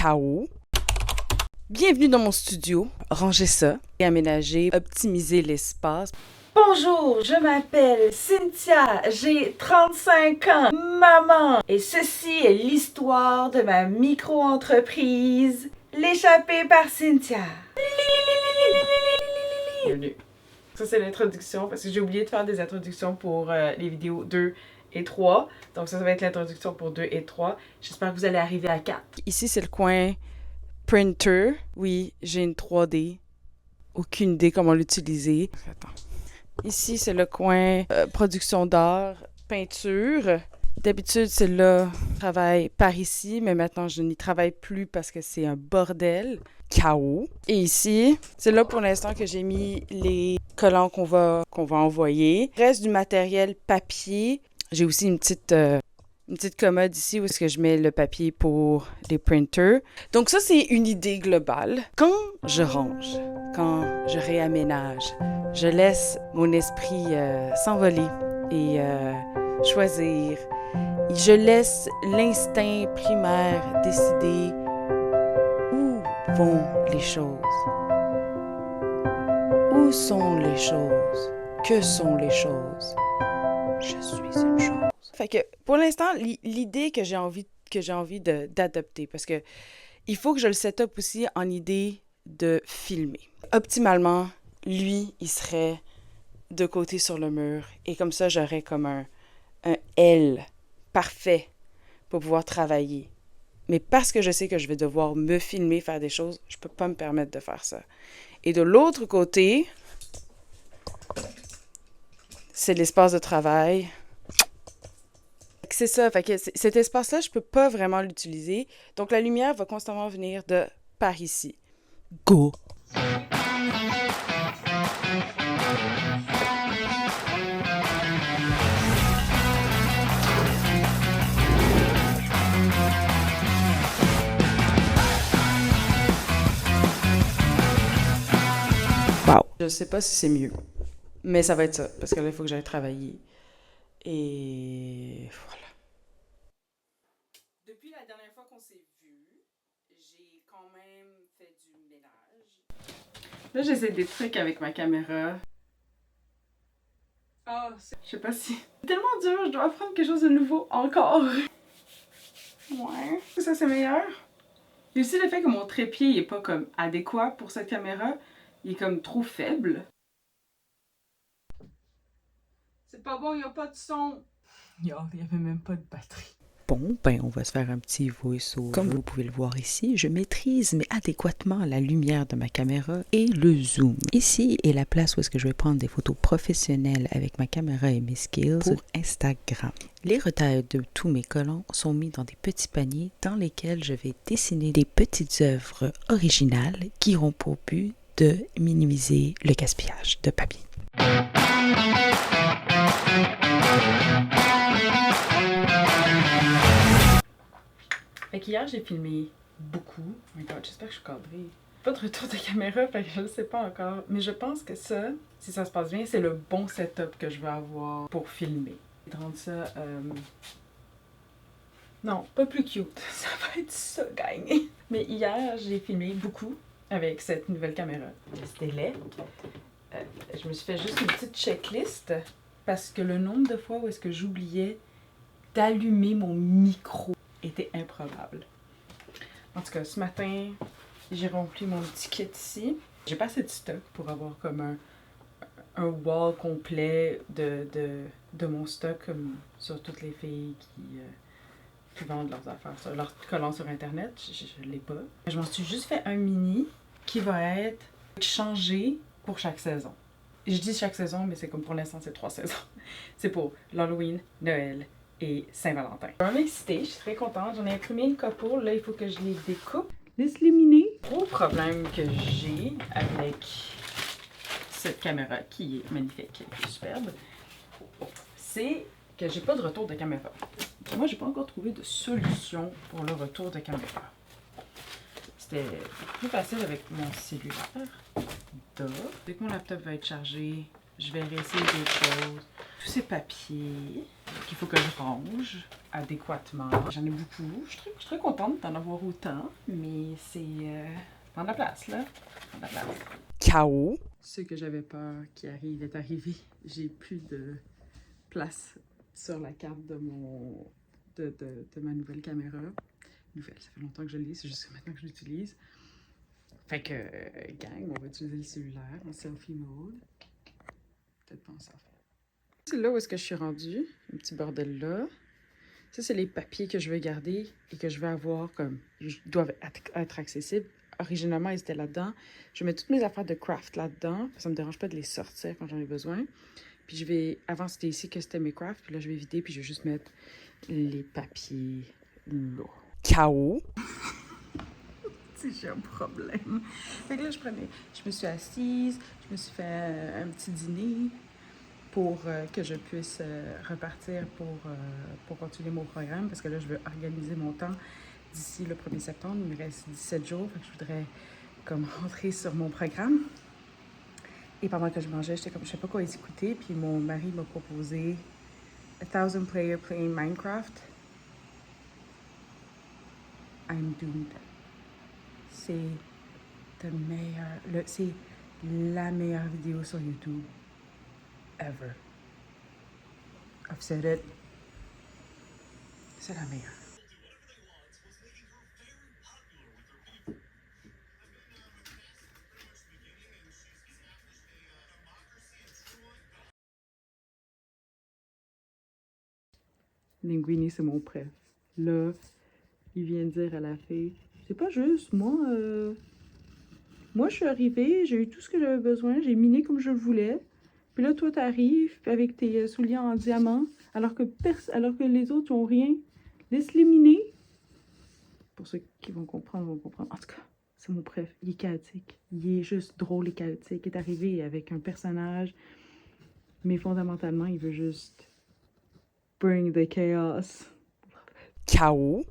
chaos. Bienvenue dans mon studio. Rangez ça, aménager, optimiser l'espace. Bonjour, je m'appelle Cynthia, j'ai 35 ans, maman. Et ceci est l'histoire de ma micro-entreprise, l'échappée par Cynthia. Bienvenue. Ça, c'est l'introduction, parce que j'ai oublié de faire des introductions pour les vidéos 2 et 3. Donc ça va être l'introduction pour 2 et 3. J'espère que vous allez arriver à 4. Ici, c'est le coin printer. Oui, j'ai une 3D. Aucune idée comment l'utiliser. Attends. Ici, c'est le coin production d'art, peinture. D'habitude, c'est là je travaille par ici, mais maintenant, je n'y travaille plus parce que c'est un bordel. Chaos. Et ici, c'est là pour l'instant que j'ai mis les collants qu'on va envoyer. Reste du matériel papier. J'ai aussi une petite commode ici où est-ce que je mets le papier pour les printers. Donc ça, c'est une idée globale. Quand je range, quand je réaménage, je laisse mon esprit s'envoler et choisir. Je laisse l'instinct primaire décider où vont les choses. Où sont les choses? Que sont les choses? Je suis une chose. Fait que pour l'instant, l'idée que j'ai envie d'adopter, parce que il faut que je le set up aussi en idée de filmer. Optimalement, lui, il serait de côté sur le mur et comme ça, j'aurais comme un L parfait pour pouvoir travailler. Mais parce que je sais que je vais devoir me filmer, faire des choses, je peux pas me permettre de faire ça. Et de l'autre côté, c'est l'espace de travail. C'est ça, fait que cet espace-là, je peux pas vraiment l'utiliser. Donc la lumière va constamment venir de par ici. Go! Wow! Je sais pas si c'est mieux, mais ça va être ça, parce que là, il faut que j'aille travailler. Et voilà. Depuis la dernière fois qu'on s'est vu, j'ai quand même fait du ménage. Là, j'essaie des trucs avec ma caméra. Je sais pas si... C'est tellement dur, je dois apprendre quelque chose de nouveau encore. Ouais. Ça, c'est meilleur. Il y a aussi le fait que mon trépied n'est pas comme adéquat pour cette caméra. Il est comme trop faible. C'est pas bon, il n'y a pas de son. Il n'y avait même pas de batterie. Bon, ben on va se faire un petit voice-over. Comme vous pouvez le voir ici, je maîtrise mais adéquatement la lumière de ma caméra et le zoom. Ici est la place où est-ce que je vais prendre des photos professionnelles avec ma caméra et mes skills pour Instagram. Les retails de tous mes collants sont mis dans des petits paniers dans lesquels je vais dessiner des petites œuvres originales qui auront pour but de minimiser le gaspillage de papier. Fait qu'hier, j'ai filmé beaucoup. Oh my god, j'espère que je suis cadrée. Pas de retour de caméra, fait que je le sais pas encore. Mais je pense que ça, si ça se passe bien, c'est le bon setup que je vais avoir pour filmer. Je vais rendre ça... Non, pas plus cute. Ça va être ça, gang! Mais hier, j'ai filmé beaucoup avec cette nouvelle caméra. C'était laid. Je me suis fait juste une petite checklist parce que le nombre de fois où est-ce que j'oubliais d'allumer mon micro était improbable. En tout cas, ce matin, j'ai rempli mon petit kit ici. J'ai pas assez de stock pour avoir comme un wall complet de mon stock comme sur toutes les filles qui vendent leurs affaires, sur leurs collants sur Internet. Je l'ai pas. Je m'en suis juste fait un mini qui va être changé pour chaque saison. Je dis chaque saison, mais c'est comme pour l'instant, c'est 3 saisons. C'est pour l'Halloween, Noël et Saint-Valentin. Je suis vraiment excitée, je suis très contente. J'en ai imprimé une couple, là il faut que je les découpe. Laisse les miner. Gros problème que j'ai avec cette caméra qui est magnifique, qui est superbe, c'est que j'ai pas de retour de caméra. Moi, j'ai pas encore trouvé de solution pour le retour de caméra. C'était plus facile avec mon cellulaire. Dès que mon laptop va être chargé, je vais réessayer d'autres choses. Tout tous ces papiers qu'il faut que je range adéquatement. J'en ai beaucoup. Je suis très contente d'en avoir autant, mais c'est prendre la place, là. Prendre la place. Chaos. Ce que j'avais peur qui arrive est arrivé. J'ai plus de place sur la carte de ma nouvelle caméra. Nouvelle, ça fait longtemps que je l'ai, c'est juste que maintenant que je l'utilise. Fait que, gang, on va utiliser le cellulaire en selfie mode. Peut-être pas en selfie. C'est là où est-ce que je suis rendue, un petit bordel là. Ça, c'est les papiers que je veux garder et que je veux avoir comme, ils doivent être accessibles. Originalement, ils étaient là-dedans. Je mets toutes mes affaires de craft là-dedans. Ça me dérange pas de les sortir quand j'en ai besoin. Puis je vais, avant c'était ici que c'était mes crafts, puis là je vais vider, puis je vais juste mettre les papiers là. Chaos. Si j'ai un problème. Fait que là, je me suis assise, je me suis fait un petit dîner pour que je puisse repartir pour continuer mon programme, parce que là, je veux organiser mon temps d'ici le 1er septembre. Il me reste 17 jours, fait que je voudrais comme rentrer sur mon programme. Et pendant que je mangeais, j'étais comme, je sais pas quoi écouter, puis mon mari m'a proposé 1000 Player Playing Minecraft. I'm doomed. C'est c'est la meilleure vidéo sur YouTube ever. I've said it. C'est la meilleure. Linguini, c'est mon préf. Là, il vient de dire à la fille, c'est pas juste, moi je suis arrivée, j'ai eu tout ce que j'avais besoin, j'ai miné comme je le voulais. Puis là, toi, t'arrives avec tes souliers en diamant, alors que les autres n'ont rien. Laisse-les miner. Pour ceux qui vont comprendre. En tout cas, c'est mon préf. Il est chaotique. Il est juste drôle et chaotique. Il est arrivé avec un personnage, mais fondamentalement, il veut juste bring the chaos. Chaos.